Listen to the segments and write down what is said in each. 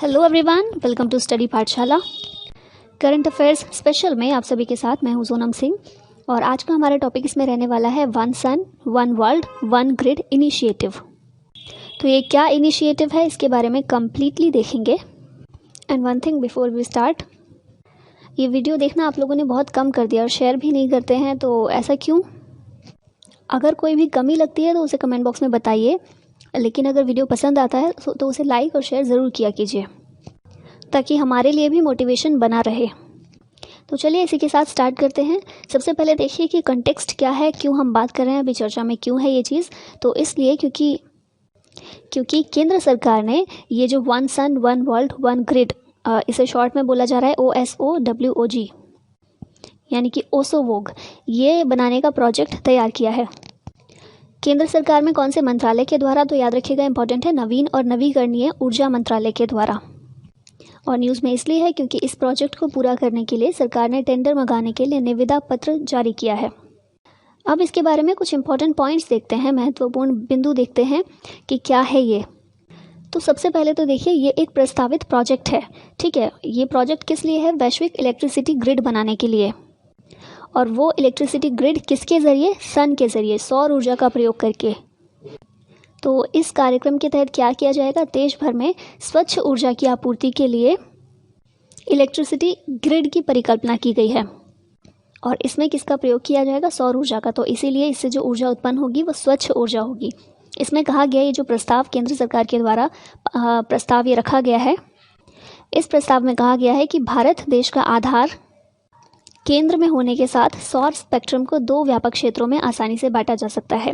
Hello everyone, welcome to study Pathshala. Current affairs special में आप सभी के साथ मैं हूं सोनम सिंह और आज का हमारा टॉपिक इसमें रहने वाला है one sun one world one grid initiative. तो ये क्या इनिशिएटिव है इसके बारे में कंप्लीटली देखेंगे। And one thing before we start, ये वीडियो देखना आप लोगों ने बहुत कम कर दिया और शेयर भी नहीं करते हैं, तो ऐसा क्यों? अगर कोई भी कमी लगती है तो उसे कमेंट बॉक्स में बताइए, लेकिन अगर वीडियो पसंद आता है तो उसे लाइक और शेयर ज़रूर किया कीजिए ताकि हमारे लिए भी मोटिवेशन बना रहे। तो चलिए इसी के साथ स्टार्ट करते हैं। सबसे पहले देखिए कि कंटेक्स्ट क्या है, क्यों हम बात कर रहे हैं, अभी चर्चा में क्यों है ये चीज़। तो इसलिए क्योंकि केंद्र सरकार ने ये जो one sun one world one grid, इसे शॉर्ट में बोला जा रहा है OSOWOG, यानी कि ओसोवोग, ये बनाने का प्रोजेक्ट तैयार किया है। केंद्र सरकार में कौन से मंत्रालय के द्वारा? तो याद रखिएगा, इंपॉर्टेंट है, नवीन और नवीकरणीय ऊर्जा मंत्रालय के द्वारा। और न्यूज़ में इसलिए है क्योंकि इस प्रोजेक्ट को पूरा करने के लिए सरकार ने टेंडर मंगाने के लिए निविदा पत्र जारी किया है। अब इसके बारे में कुछ इंपॉर्टेंट पॉइंट्स देखते हैं, महत्वपूर्ण बिंदु देखते हैं कि क्या है ये। तो सबसे पहले तो देखिए, ये एक प्रस्तावित प्रोजेक्ट है। ठीक है, ये प्रोजेक्ट किस लिए है? वैश्विक इलेक्ट्रिसिटी ग्रिड बनाने के लिए। और वो इलेक्ट्रिसिटी ग्रिड किसके ज़रिए? सन के ज़रिए, सौर ऊर्जा का प्रयोग करके। तो इस कार्यक्रम के तहत क्या किया जाएगा? देश भर में स्वच्छ ऊर्जा की आपूर्ति के लिए इलेक्ट्रिसिटी ग्रिड की परिकल्पना की गई है। और इसमें किसका प्रयोग किया जाएगा? सौर ऊर्जा का। तो इसीलिए इससे जो ऊर्जा उत्पन्न होगी वो स्वच्छ ऊर्जा होगी। इसमें कहा गया, ये जो प्रस्ताव केंद्र सरकार के द्वारा प्रस्ताव ये रखा गया है, इस प्रस्ताव में कहा गया है कि भारत देश का आधार केंद्र में होने के साथ सौर स्पेक्ट्रम को दो व्यापक क्षेत्रों में आसानी से बांटा जा सकता है।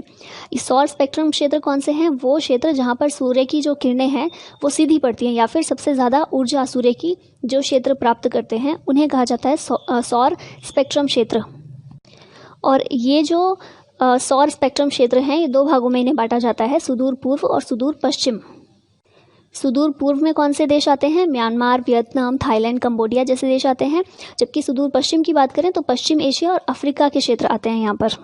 इस सौर स्पेक्ट्रम क्षेत्र कौन से हैं? वो क्षेत्र जहां पर सूर्य की जो किरणें हैं वो सीधी पड़ती हैं, या फिर सबसे ज़्यादा ऊर्जा सूर्य की जो क्षेत्र प्राप्त करते हैं उन्हें कहा जाता है सौर स्पेक्ट्रम क्षेत्र। और ये जो सौर स्पेक्ट्रम क्षेत्र हैं, ये दो भागों में इन्हें बांटा जाता है, सुदूर पूर्व और सुदूर पश्चिम। सुदूर पूर्व में कौन से देश आते हैं? म्यांमार, वियतनाम, थाईलैंड, कंबोडिया जैसे देश आते हैं। जबकि सुदूर पश्चिम की बात करें तो पश्चिम एशिया और अफ्रीका के क्षेत्र आते हैं यहाँ पर।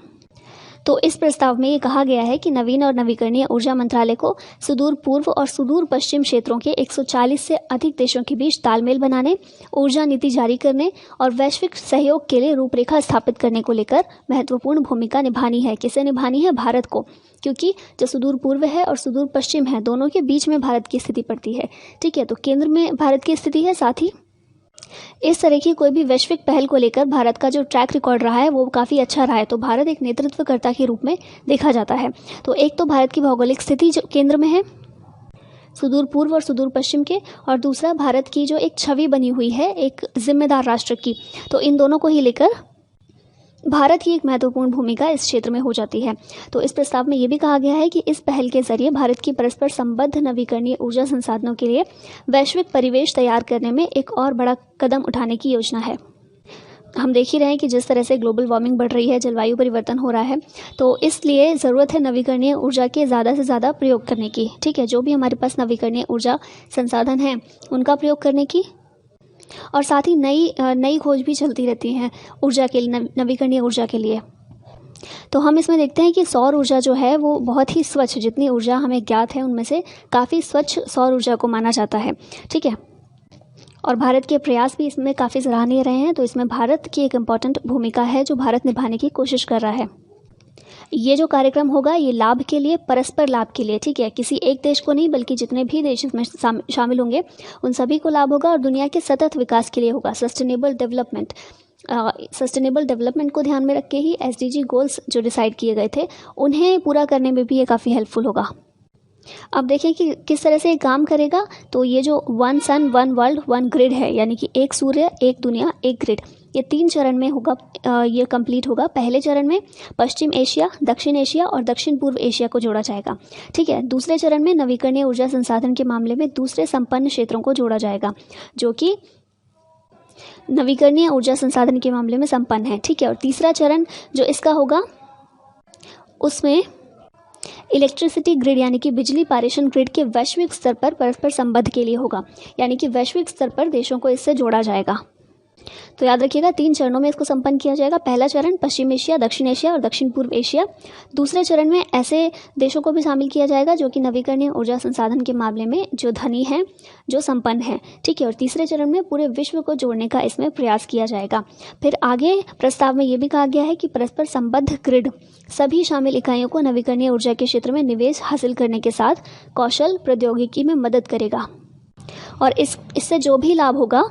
तो इस प्रस्ताव में ये कहा गया है कि नवीन और नवीकरणीय ऊर्जा मंत्रालय को सुदूर पूर्व और सुदूर पश्चिम क्षेत्रों के 140 से अधिक देशों के बीच तालमेल बनाने, ऊर्जा नीति जारी करने और वैश्विक सहयोग के लिए रूपरेखा स्थापित करने को लेकर महत्वपूर्ण भूमिका निभानी है। किसे निभानी है? भारत को, क्योंकि जो सुदूर पूर्व है और सुदूर पश्चिम है, दोनों के बीच में भारत की स्थिति पड़ती है। ठीक है, तो केंद्र में भारत की स्थिति है, साथ ही इस तरह की कोई भी वैश्विक पहल को लेकर भारत का जो ट्रैक रिकॉर्ड रहा है वो काफ़ी अच्छा रहा है। तो भारत एक नेतृत्वकर्ता के रूप में देखा जाता है। तो एक तो भारत की भौगोलिक स्थिति जो केंद्र में है सुदूर पूर्व और सुदूर पश्चिम के, और दूसरा भारत की जो एक छवि बनी हुई है एक जिम्मेदार राष्ट्र की, तो इन दोनों को ही लेकर भारत की एक महत्वपूर्ण भूमिका इस क्षेत्र में हो जाती है। तो इस प्रस्ताव में ये भी कहा गया है कि इस पहल के जरिए भारत की परस्पर संबद्ध नवीकरणीय ऊर्जा संसाधनों के लिए वैश्विक परिवेश तैयार करने में एक और बड़ा कदम उठाने की योजना है। हम देख ही रहे हैं कि जिस तरह से ग्लोबल वार्मिंग बढ़ रही है, जलवायु परिवर्तन हो रहा है, तो इसलिए ज़रूरत है नवीकरणीय ऊर्जा के ज़्यादा से ज़्यादा प्रयोग करने की। ठीक है, जो भी हमारे पास नवीकरणीय ऊर्जा संसाधन हैं उनका प्रयोग करने की, और साथ ही नई खोज भी चलती रहती हैं ऊर्जा के लिए, नवीकरणीय ऊर्जा के लिए। तो हम इसमें देखते हैं कि सौर ऊर्जा जो है वो बहुत ही स्वच्छ, जितनी ऊर्जा हमें ज्ञात है उनमें से काफ़ी स्वच्छ सौर ऊर्जा को माना जाता है। ठीक है, और भारत के प्रयास भी इसमें काफ़ी सराहनीय रहे हैं। तो इसमें भारत की एक इम्पॉर्टेंट भूमिका है जो भारत निभाने की कोशिश कर रहा है। ये जो कार्यक्रम होगा ये लाभ के लिए, परस्पर लाभ के लिए, ठीक है, किसी एक देश को नहीं बल्कि जितने भी देश इसमें शामिल होंगे उन सभी को लाभ होगा और दुनिया के सतत विकास के लिए होगा। सस्टेनेबल डेवलपमेंट को ध्यान में रख के ही SDG गोल्स जो डिसाइड किए गए थे उन्हें पूरा करने में भी ये काफ़ी हेल्पफुल होगा। अब देखें कि किस तरह से ये काम करेगा। तो ये जो one sun one world one grid है, यानी कि एक सूर्य एक दुनिया एक ग्रिड, ये 3 चरण में होगा, ये कंप्लीट होगा। पहले चरण में पश्चिम एशिया, दक्षिण एशिया और दक्षिण पूर्व एशिया को जोड़ा जाएगा। ठीक है, दूसरे चरण में नवीकरणीय ऊर्जा संसाधन के मामले में दूसरे संपन्न क्षेत्रों को जोड़ा जाएगा जो कि नवीकरणीय ऊर्जा संसाधन के मामले में संपन्न है। ठीक है, और तीसरा चरण जो इसका होगा उसमें इलेक्ट्रिसिटी ग्रिड, यानी कि बिजली पारेषण ग्रिड के वैश्विक स्तर पर परस्पर संबद्ध के लिए होगा, यानी कि वैश्विक स्तर पर देशों को इससे जोड़ा जाएगा। तो याद रखिएगा 3 चरणों में इसको संपन्न किया जाएगा। पहला चरण पश्चिम एशिया, दक्षिण एशिया और दक्षिण पूर्व एशिया। दूसरे चरण में ऐसे देशों को भी शामिल किया जाएगा जो कि नवीकरणीय ऊर्जा संसाधन के मामले में जो धनी हैं, जो संपन्न हैं, ठीक है। और तीसरे चरण में पूरे विश्व को जोड़ने का इसमें प्रयास किया जाएगा। फिर आगे प्रस्ताव में ये भी कहा गया है कि परस्पर संबद्ध ग्रिड सभी शामिल इकाइयों को नवीकरणीय ऊर्जा के क्षेत्र में निवेश हासिल करने के साथ कौशल प्रौद्योगिकी में मदद करेगा और इससे जो भी लाभ होगा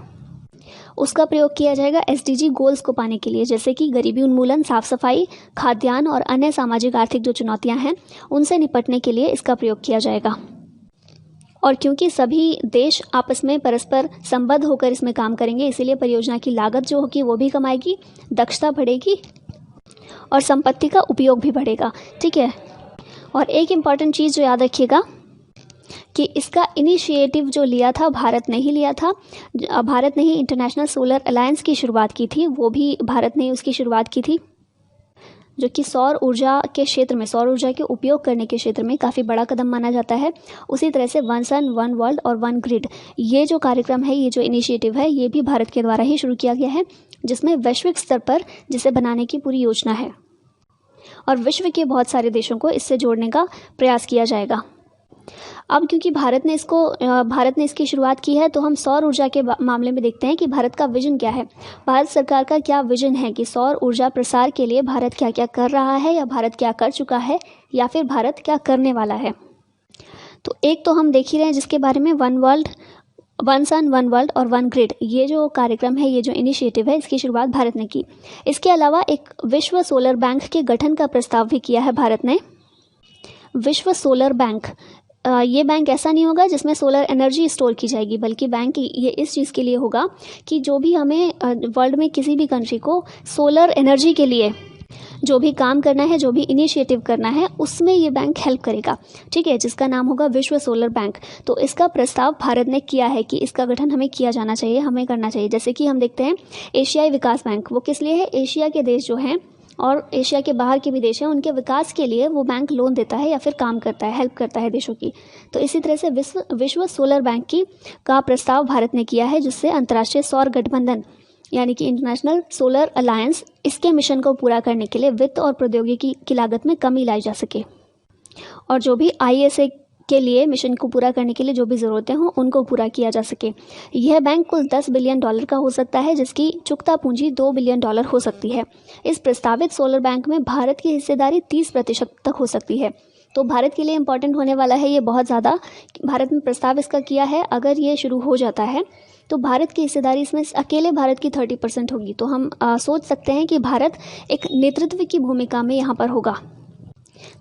उसका प्रयोग किया जाएगा एसडीजी गोल्स को पाने के लिए, जैसे कि गरीबी उन्मूलन, साफ सफाई, खाद्यान्न और अन्य सामाजिक आर्थिक जो चुनौतियां हैं उनसे निपटने के लिए इसका प्रयोग किया जाएगा। और क्योंकि सभी देश आपस में परस्पर संबद्ध होकर इसमें काम करेंगे, इसीलिए परियोजना की लागत जो होगी वो भी कम आएगी, दक्षता बढ़ेगी और संपत्ति का उपयोग भी बढ़ेगा, ठीक है। और एक इम्पॉर्टेंट चीज़ जो याद रखिएगा कि इसका इनिशिएटिव जो लिया था भारत ने ही लिया था। भारत ने ही इंटरनेशनल सोलर अलायंस की शुरुआत की थी, वो भी भारत ने उसकी शुरुआत की थी, जो कि सौर ऊर्जा के क्षेत्र में, सौर ऊर्जा के उपयोग करने के क्षेत्र में काफ़ी बड़ा कदम माना जाता है। उसी तरह से वन सन वन वर्ल्ड और वन ग्रिड, ये जो कार्यक्रम है, ये जो इनिशिएटिव है, ये भी भारत के द्वारा ही शुरू किया गया है, जिसमें वैश्विक स्तर पर जिसे बनाने की पूरी योजना है और विश्व के बहुत सारे देशों को इससे जोड़ने का प्रयास किया जाएगा। अब क्योंकि भारत ने इसकी शुरुआत की है, तो हम सौर ऊर्जा के मामले में देखते हैं कि भारत का विजन क्या है। भारत सरकार का क्या विजन है कि सौर ऊर्जा प्रसार के लिए भारत क्या क्या कर रहा है, या भारत क्या कर चुका है, या फिर भारत क्या करने वाला है। तो एक तो हम देख ही रहे हैं जिसके बारे में वन सन वन वर्ल्ड और वन ग्रिड, ये जो कार्यक्रम है, ये जो इनिशिएटिव है, इसकी शुरुआत भारत ने की। इसके अलावा एक विश्व सोलर बैंक के गठन का प्रस्ताव भी किया है भारत ने। विश्व सोलर बैंक, ये बैंक ऐसा नहीं होगा जिसमें सोलर एनर्जी स्टोर की जाएगी, बल्कि बैंक ये इस चीज़ के लिए होगा कि जो भी हमें वर्ल्ड में किसी भी कंट्री को सोलर एनर्जी के लिए जो भी काम करना है, जो भी इनिशिएटिव करना है, उसमें ये बैंक हेल्प करेगा, ठीक है, जिसका नाम होगा विश्व सोलर बैंक। तो इसका प्रस्ताव भारत ने किया है कि इसका गठन हमें किया जाना चाहिए, हमें करना चाहिए। जैसे कि हम देखते हैं एशियाई विकास बैंक, वो किस लिए है, एशिया के देश जो हैं और एशिया के बाहर के भी देश हैं, उनके विकास के लिए वो बैंक लोन देता है या फिर काम करता है, हेल्प करता है देशों की। तो इसी तरह से विश्व सोलर बैंक का प्रस्ताव भारत ने किया है, जिससे अंतर्राष्ट्रीय सौर गठबंधन यानी कि इंटरनेशनल सोलर अलायंस, इसके मिशन को पूरा करने के लिए वित्त और प्रौद्योगिकी की लागत में कमी लाई जा सके और जो भी ISA के लिए मिशन को पूरा करने के लिए जो भी ज़रूरतें हों उनको पूरा किया जा सके। यह बैंक कुल $10 बिलियन का हो सकता है, जिसकी चुकता पूंजी $2 बिलियन हो सकती है। इस प्रस्तावित सोलर बैंक में भारत की हिस्सेदारी 30% तक हो सकती है। तो भारत के लिए इम्पॉर्टेंट होने वाला है ये बहुत ज़्यादा। भारत में प्रस्ताव इसका किया है, अगर ये शुरू हो जाता है तो भारत की हिस्सेदारी इसमें अकेले भारत की 30% होगी। तो हम सोच सकते हैं कि भारत एक नेतृत्व की भूमिका में यहाँ पर होगा।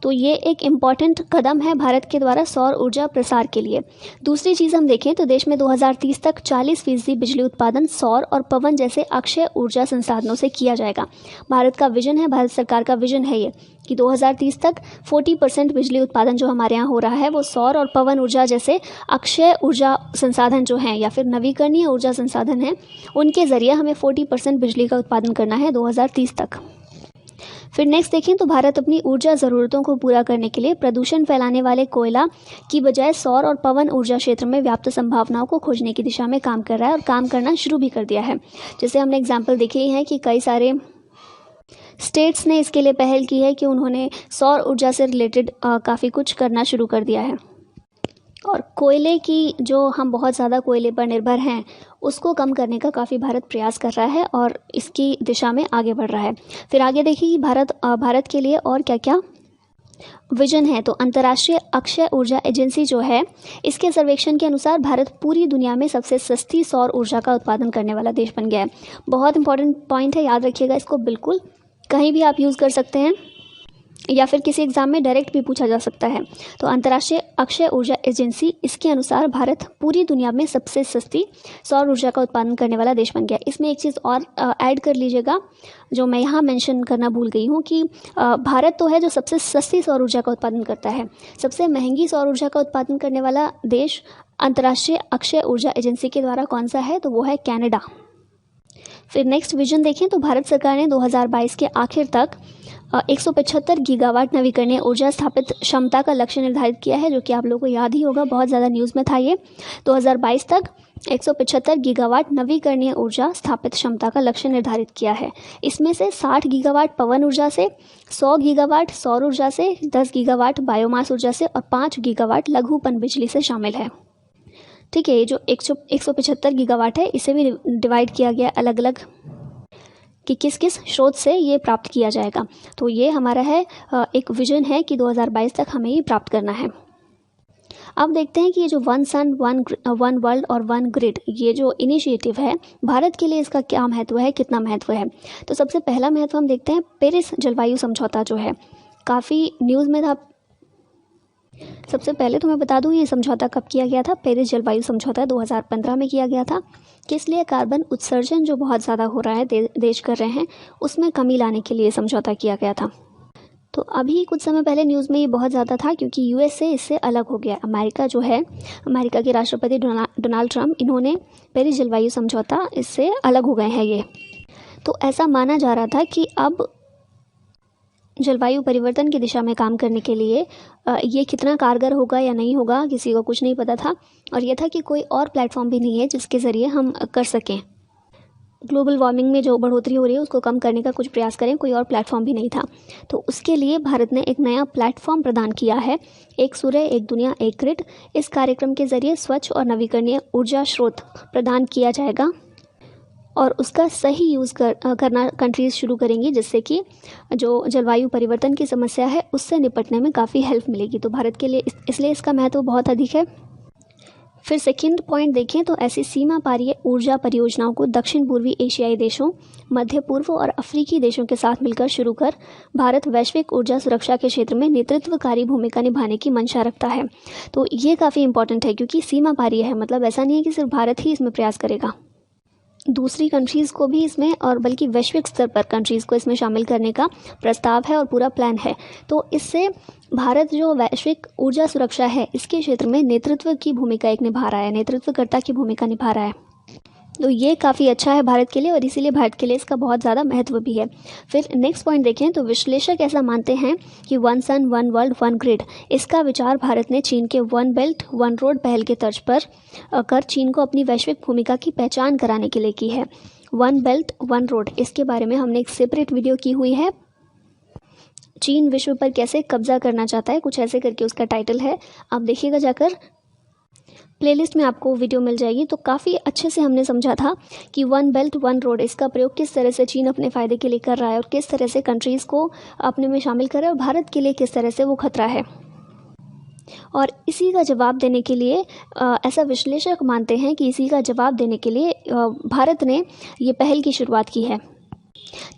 तो ये एक इम्पॉर्टेंट कदम है भारत के द्वारा सौर ऊर्जा प्रसार के लिए। दूसरी चीज़ हम देखें तो देश में 2030 तक 40% बिजली उत्पादन सौर और पवन जैसे अक्षय ऊर्जा संसाधनों से किया जाएगा। भारत का विजन है, भारत सरकार का विजन है ये कि 2030 तक 40% बिजली उत्पादन जो हमारे यहाँ हो रहा है वो सौर और पवन ऊर्जा जैसे अक्षय ऊर्जा संसाधन जो हैं या फिर नवीकरणीय ऊर्जा संसाधन हैं, उनके ज़रिए हमें 40% बिजली का उत्पादन करना है 2030 तक। फिर नेक्स्ट देखें तो भारत अपनी ऊर्जा ज़रूरतों को पूरा करने के लिए प्रदूषण फैलाने वाले कोयला की बजाय सौर और पवन ऊर्जा क्षेत्र में व्याप्त संभावनाओं को खोजने की दिशा में काम कर रहा है और काम करना शुरू भी कर दिया है। जैसे हमने एग्जाम्पल देखे ही हैं कि कई सारे स्टेट्स ने इसके लिए पहल की है कि उन्होंने सौर ऊर्जा से रिलेटेड काफ़ी कुछ करना शुरू कर दिया है। और कोयले की जो हम बहुत ज़्यादा कोयले पर निर्भर हैं उसको कम करने का काफ़ी भारत प्रयास कर रहा है और इसकी दिशा में आगे बढ़ रहा है। फिर आगे देखिए कि भारत के लिए और क्या क्या विजन है। तो अंतर्राष्ट्रीय अक्षय ऊर्जा एजेंसी जो है, इसके सर्वेक्षण के अनुसार भारत पूरी दुनिया में सबसे सस्ती सौर ऊर्जा का उत्पादन करने वाला देश बन गया है। बहुत इंपॉर्टेंट पॉइंट है, याद रखिएगा इसको, बिल्कुल कहीं भी आप यूज़ कर सकते हैं या फिर किसी एग्जाम में डायरेक्ट भी पूछा जा सकता है। तो अंतर्राष्ट्रीय अक्षय ऊर्जा एजेंसी, इसके अनुसार भारत पूरी दुनिया में सबसे सस्ती सौर ऊर्जा का उत्पादन करने वाला देश बन गया। इसमें एक चीज़ और ऐड कर लीजिएगा जो मैं यहाँ मेंशन करना भूल गई हूँ कि भारत तो है जो सबसे सस्ती सौर ऊर्जा का उत्पादन करता है, सबसे महंगी सौर ऊर्जा का उत्पादन करने वाला देश अंतर्राष्ट्रीय अक्षय ऊर्जा एजेंसी के द्वारा कौन सा है, तो वो है कनाडा। फिर नेक्स्ट विजन देखें तो भारत सरकार ने 2022 के आखिर तक 175 गीगावाट नवीकरणीय ऊर्जा स्थापित क्षमता का लक्ष्य निर्धारित किया है, जो कि आप लोगों को याद ही होगा, बहुत ज़्यादा न्यूज़ में था ये। 2022 तक 175 गीगावाट नवीकरणीय ऊर्जा स्थापित क्षमता का लक्ष्य निर्धारित किया है। इसमें से 60 गीगावाट पवन ऊर्जा से, 100 गीगावाट सौर ऊर्जा से, 10 गीगावाट बायोमास ऊर्जा से और 5 गीगावाट लघु पनबिजली से शामिल है। ठीक है, ये जो 175 गीगावाट है इसे भी डिवाइड किया गया अलग अलग कि किस किस स्रोत से ये प्राप्त किया जाएगा। तो ये हमारा है एक विजन है कि 2022 तक हमें ये प्राप्त करना है। अब देखते हैं कि ये जो वन सन वन वर्ल्ड और वन ग्रिड ये जो इनिशिएटिव है भारत के लिए इसका क्या महत्व है, कितना महत्व है। तो सबसे पहला महत्व हम देखते हैं पेरिस जलवायु समझौता जो है काफ़ी न्यूज़ में था। सबसे पहले तो मैं बता दूं ये समझौता कब किया गया था। पेरिस जलवायु समझौता 2015 में किया गया था। किस लिए? कार्बन उत्सर्जन जो बहुत ज़्यादा हो रहा है देश कर रहे हैं उसमें कमी लाने के लिए समझौता किया गया था। तो अभी कुछ समय पहले न्यूज़ में ये बहुत ज़्यादा था क्योंकि यूएसए इससे अलग हो गया। अमेरिका जो है, अमेरिका के राष्ट्रपति डोनाल्ड ट्रंप, इन्होंने पेरिस जलवायु समझौता इससे अलग हो गए हैं ये। तो ऐसा माना जा रहा था कि अब जलवायु परिवर्तन की दिशा में काम करने के लिए ये कितना कारगर होगा या नहीं होगा किसी को कुछ नहीं पता था। और यह था कि कोई और प्लेटफॉर्म भी नहीं है जिसके ज़रिए हम कर सकें, ग्लोबल वार्मिंग में जो बढ़ोतरी हो रही है उसको कम करने का कुछ प्रयास करें, कोई और प्लेटफॉर्म भी नहीं था। तो उसके लिए भारत ने एक नया प्लेटफॉर्म प्रदान किया है, एक सूर्य एक दुनिया एक ग्रिड। इस कार्यक्रम के ज़रिए स्वच्छ और नवीकरणीय ऊर्जा स्रोत प्रदान किया जाएगा और उसका सही यूज़ करना कंट्रीज़ शुरू करेंगी, जिससे कि जो जलवायु परिवर्तन की समस्या है उससे निपटने में काफ़ी हेल्प मिलेगी। तो भारत के लिए इसलिए इसका महत्व बहुत अधिक है। फिर सेकंड पॉइंट देखें तो ऐसी सीमा पारीय ऊर्जा परियोजनाओं को दक्षिण पूर्वी एशियाई देशों, मध्य पूर्व और अफ्रीकी देशों के साथ मिलकर शुरू कर भारत वैश्विक ऊर्जा सुरक्षा के क्षेत्र में नेतृत्वकारी भूमिका निभाने की मंशा रखता है। तो ये काफ़ी इंपॉर्टेंट है क्योंकि सीमा पारीय है, मतलब ऐसा नहीं है कि सिर्फ भारत ही इसमें प्रयास करेगा, दूसरी कंट्रीज़ को भी इसमें और बल्कि वैश्विक स्तर पर कंट्रीज़ को इसमें शामिल करने का प्रस्ताव है और पूरा प्लान है। तो इससे भारत जो वैश्विक ऊर्जा सुरक्षा है इसके क्षेत्र में नेतृत्व की भूमिका एक निभा रहा है, नेतृत्वकर्ता की भूमिका निभा रहा है। तो ये काफ़ी अच्छा है भारत के लिए और इसीलिए भारत के लिए इसका बहुत ज़्यादा महत्व भी है। फिर नेक्स्ट पॉइंट देखें तो विश्लेषक ऐसा मानते हैं कि one sun one world one grid इसका विचार भारत ने चीन के वन बेल्ट वन रोड पहल के तर्ज पर कर चीन को अपनी वैश्विक भूमिका की पहचान कराने के लिए की है। वन बेल्ट वन रोड, इसके बारे में हमने एक सेपरेट वीडियो की हुई है, चीन विश्व पर कैसे कब्जा करना चाहता है, कुछ ऐसे करके उसका टाइटल है। आप देखिएगा जाकर, प्लेलिस्ट में आपको वीडियो मिल जाएगी। तो काफ़ी अच्छे से हमने समझा था कि वन बेल्ट वन रोड इसका प्रयोग किस तरह से चीन अपने फ़ायदे के लिए कर रहा है और किस तरह से कंट्रीज़ को अपने में शामिल कर रहा है और भारत के लिए किस तरह से वो खतरा है। और इसी का जवाब देने के लिए ऐसा विश्लेषक मानते हैं कि इसी का जवाब देने के लिए भारत ने ये पहल की शुरुआत की है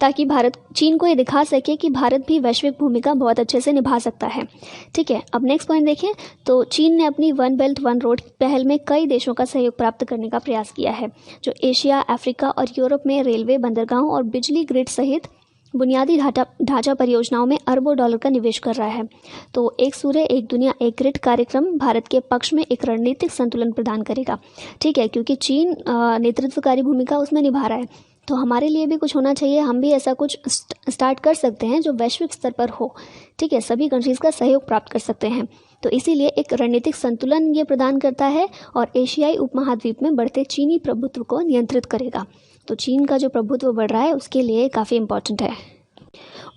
ताकि भारत चीन को ये दिखा सके कि भारत भी वैश्विक भूमिका बहुत अच्छे से निभा सकता है। ठीक है, अब नेक्स्ट पॉइंट देखें तो चीन ने अपनी वन बेल्ट वन रोड पहल में कई देशों का सहयोग प्राप्त करने का प्रयास किया है, जो एशिया, अफ्रीका और यूरोप में रेलवे, बंदरगाहों और बिजली ग्रिड सहित बुनियादी ढांचा परियोजनाओं में अरबों डॉलर का निवेश कर रहा है। तो एक सूर्य एक दुनिया एक ग्रिड कार्यक्रम भारत के पक्ष में एक रणनीतिक संतुलन प्रदान करेगा। ठीक है, क्योंकि चीन नेतृत्वकारी भूमिका उसमें निभा रहा है तो हमारे लिए भी कुछ होना चाहिए, हम भी ऐसा कुछ स्टार्ट कर सकते हैं जो वैश्विक स्तर पर हो। ठीक है, सभी कंट्रीज़ का सहयोग प्राप्त कर सकते हैं। तो इसीलिए एक रणनीतिक संतुलन ये प्रदान करता है और एशियाई उपमहाद्वीप में बढ़ते चीनी प्रभुत्व को नियंत्रित करेगा। तो चीन का जो प्रभुत्व बढ़ रहा है उसके लिए काफ़ी इम्पोर्टेंट है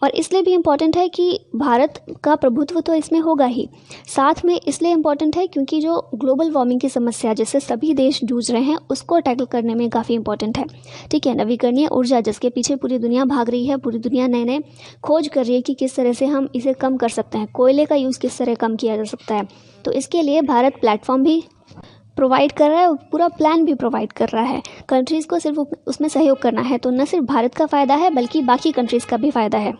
और इसलिए भी इम्पॉर्टेंट है कि भारत का प्रभुत्व तो इसमें होगा ही, साथ में इसलिए इम्पॉर्टेंट है क्योंकि जो ग्लोबल वार्मिंग की समस्या जिससे सभी देश जूझ रहे हैं उसको टैकल करने में काफ़ी इम्पॉर्टेंट है। ठीक है, नवीकरणीय ऊर्जा जिसके पीछे पूरी दुनिया भाग रही है, पूरी दुनिया नए नए खोज कर रही है कि किस तरह से हम इसे कम कर सकते हैं, कोयले का यूज़ किस तरह कम किया जा सकता है। तो इसके लिए भारत प्लेटफॉर्म भी प्रोवाइड कर रहा है और पूरा प्लान भी प्रोवाइड कर रहा है। कंट्रीज़ को सिर्फ उसमें सहयोग करना है, तो न सिर्फ भारत का फ़ायदा है बल्कि बाकी कंट्रीज़ का भी फ़ायदा है।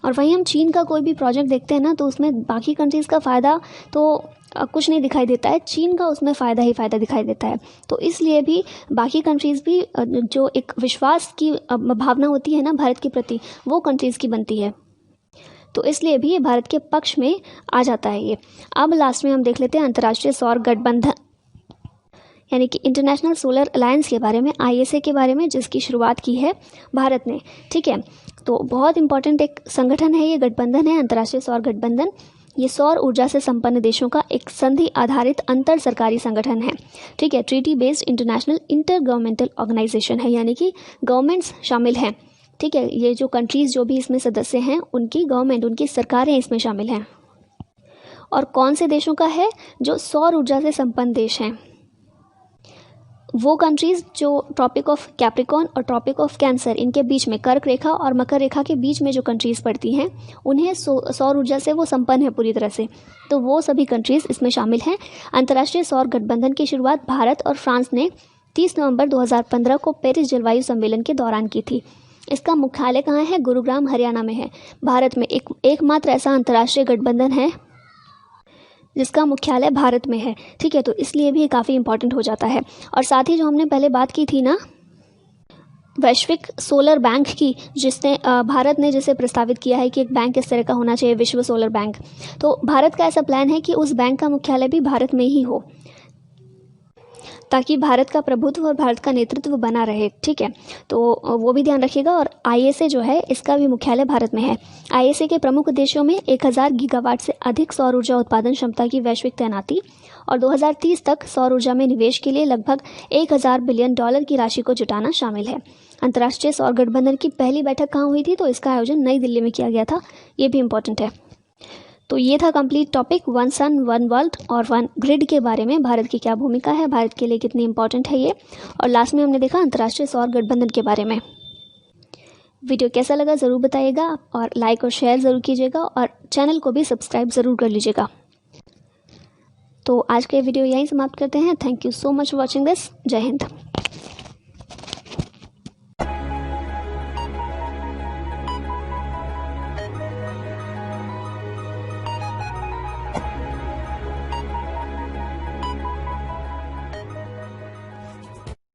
और वहीं हम चीन का कोई भी प्रोजेक्ट देखते हैं ना तो उसमें बाकी कंट्रीज़ का फ़ायदा तो कुछ नहीं दिखाई देता है, चीन का उसमें फ़ायदा ही फ़ायदा दिखाई देता है। तो इसलिए भी बाकी कंट्रीज़ भी जो एक विश्वास की भावना होती है ना भारत के प्रति, वो कंट्रीज़ की बनती है। तो इसलिए भी ये भारत के पक्ष में आ जाता है ये। अब लास्ट में हम देख लेते हैं अंतर्राष्ट्रीय सौर गठबंधन यानी कि इंटरनेशनल सोलर अलायंस के बारे में, ISA के बारे में, जिसकी शुरुआत की है भारत ने। ठीक है, तो बहुत इंपॉर्टेंट एक संगठन है ये, गठबंधन है, अंतर्राष्ट्रीय सौर गठबंधन। ये सौर ऊर्जा से संपन्न देशों का एक संधि आधारित अंतर सरकारी संगठन है। ठीक है, treaty based international inter governmental organisation है, यानी कि गवर्नमेंट्स शामिल हैं। ठीक है, ये जो कंट्रीज़ जो भी इसमें सदस्य हैं उनकी गवर्नमेंट, उनकी सरकारें इसमें शामिल हैं। और कौन से देशों का है? जो सौर ऊर्जा से संपन्न देश हैं, वो कंट्रीज़ जो ट्रॉपिक ऑफ कैप्रिकॉर्न और ट्रॉपिक ऑफ कैंसर, इनके बीच में, कर्क रेखा और मकर रेखा के बीच में जो कंट्रीज़ पड़ती हैं, उन्हें सौर ऊर्जा से वो संपन्न है पूरी तरह से, तो वो सभी कंट्रीज़ इसमें शामिल हैं। अंतर्राष्ट्रीय सौर गठबंधन की शुरुआत भारत और फ्रांस ने 30 नवंबर 2015 को पेरिस जलवायु सम्मेलन के दौरान की थी। इसका मुख्यालय कहाँ है? गुरुग्राम, हरियाणा में है। भारत में एकमात्र ऐसा अंतर्राष्ट्रीय गठबंधन है जिसका मुख्यालय भारत में है। ठीक है, तो इसलिए भी काफ़ी इंपॉर्टेंट हो जाता है। और साथ ही जो हमने पहले बात की थी ना वैश्विक सोलर बैंक की, जिसने भारत ने जिसे प्रस्तावित किया है कि एक बैंक इस तरह का होना चाहिए, विश्व सोलर बैंक, तो भारत का ऐसा प्लान है कि उस बैंक का मुख्यालय भी भारत में ही हो, ताकि भारत का प्रभुत्व और भारत का नेतृत्व बना रहे। ठीक है, तो वो भी ध्यान रखिएगा। और ISA जो है, इसका भी मुख्यालय भारत में है। ISA के प्रमुख उद्देश्यों में 1000 गीगावाट से अधिक सौर ऊर्जा उत्पादन क्षमता की वैश्विक तैनाती और 2030 तक सौर ऊर्जा में निवेश के लिए लगभग $1000 बिलियन की राशि को जुटाना शामिल है। अंतर्राष्ट्रीय सौर गठबंधन की पहली बैठक कहाँ हुई थी? तो इसका आयोजन नई दिल्ली में किया गया था। ये भी इम्पोर्टेंट है। तो ये था complete topic one sun one world और वन ग्रिड के बारे में। भारत की क्या भूमिका है, भारत के लिए कितनी इंपॉर्टेंट है ये, और लास्ट में हमने देखा अंतर्राष्ट्रीय सौर गठबंधन के बारे में। वीडियो कैसा लगा ज़रूर बताइएगा, और लाइक और शेयर ज़रूर कीजिएगा, और चैनल को भी सब्सक्राइब ज़रूर कर लीजिएगा। तो आज के वीडियो यहीं समाप्त करते हैं। Thank you so much for watching this. जय हिंद।